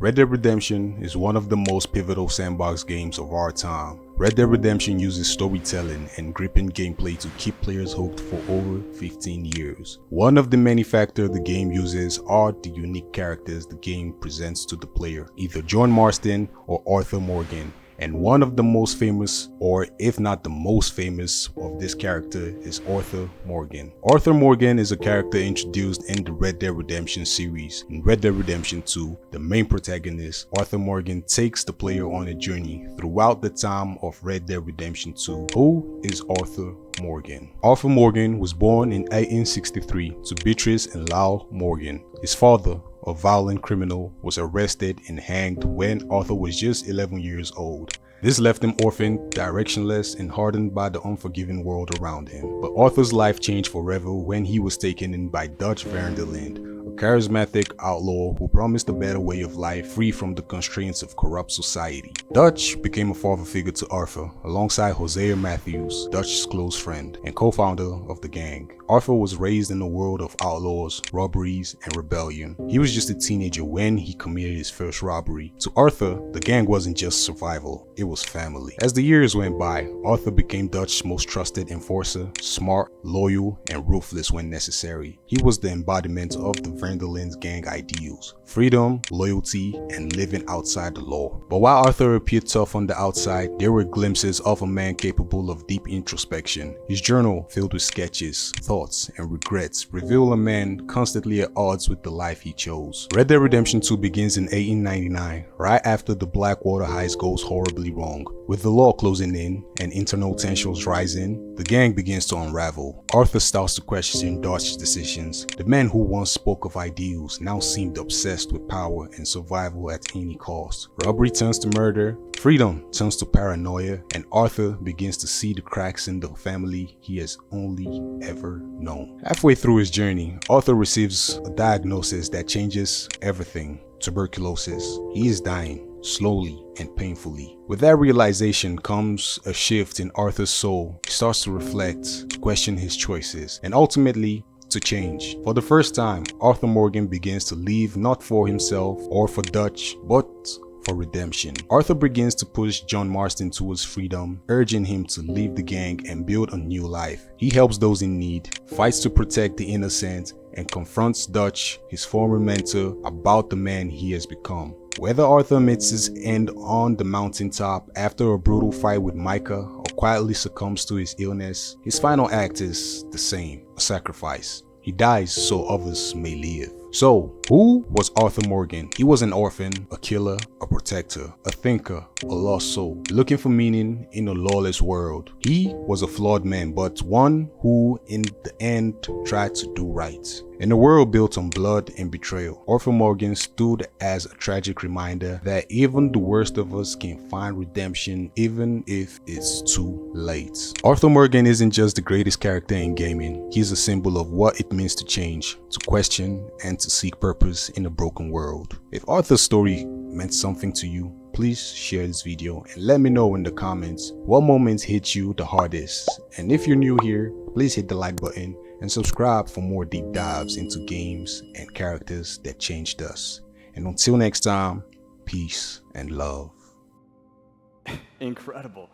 Red Dead Redemption is one of the most pivotal sandbox games of our time. Red Dead Redemption uses storytelling and gripping gameplay to keep players hooked for over 15 years. One of the many factors the game uses are the unique characters the game presents to the player, either John Marston or Arthur Morgan. And one of the most famous, or if not the most famous, of this character is Arthur Morgan. Arthur Morgan is a character introduced in the Red Dead Redemption series. In Red Dead Redemption 2, the main protagonist, Arthur Morgan, takes the player on a journey throughout the time of Red Dead Redemption 2. Who is Arthur Morgan? Arthur Morgan was born in 1863 to Beatrice and Lyle Morgan. His father, a violent criminal, was arrested and hanged when Arthur was just 11 years old. This left him orphaned, directionless, and hardened by the unforgiving world around him. But Arthur's life changed forever when he was taken in by Dutch van der Linde, a charismatic outlaw who promised a better way of life free from the constraints of corrupt society. Dutch became a father figure to Arthur, alongside Hosea Matthews, Dutch's close friend and co-founder of the gang. Arthur was raised in a world of outlaws, robberies, and rebellion. He was just a teenager when he committed his first robbery. To Arthur, the gang wasn't just survival, it was family. As the years went by, Arthur became Dutch's most trusted enforcer, smart, loyal, and ruthless when necessary. He was the embodiment of the van der Linde's gang ideals: freedom, loyalty, and living outside the law. But while Arthur appeared tough on the outside, there were glimpses of a man capable of deep introspection. His journal, filled with sketches, thoughts, and regrets, reveal a man constantly at odds with the life he chose. Red Dead Redemption 2 begins in 1899, right after the Blackwater heist goes horribly wrong. With the law closing in and internal tensions rising, the gang begins to unravel. Arthur starts to question Dutch's decisions. The man who once spoke of ideals now seemed obsessed with power and survival at any cost. Robbery turns to murder, freedom turns to paranoia, and Arthur begins to see the cracks in the family he has only ever known. Halfway through his journey, Arthur receives a diagnosis that changes everything: tuberculosis. He is dying, slowly and painfully. With that realization comes a shift in Arthur's soul. He starts to reflect, to question his choices, and ultimately to change. For the first time, Arthur Morgan begins to live not for himself or for Dutch, but for redemption. Arthur begins to push John Marston towards freedom, urging him to leave the gang and build a new life. He helps those in need, fights to protect the innocent, and confronts Dutch, his former mentor, about the man he has become. Whether Arthur meets his end on the mountaintop after a brutal fight with Micah or quietly succumbs to his illness, his final act is the same: a sacrifice. He dies so others may live. So, who was Arthur Morgan? He was an orphan, a killer, a protector, a thinker, a lost soul, looking for meaning in a lawless world. He was a flawed man, but one who in the end tried to do right. In a world built on blood and betrayal, Arthur Morgan stood as a tragic reminder that even the worst of us can find redemption even if it's too late. Arthur Morgan isn't just the greatest character in gaming. He's a symbol of what it means to change, to question, and to seek purpose in a broken world. If Arthur's story meant something to you, please share this video and let me know in the comments what moments hit you the hardest. And if you're new here, please hit the like button and subscribe for more deep dives into games and characters that changed us. And until next time, peace and love. Incredible.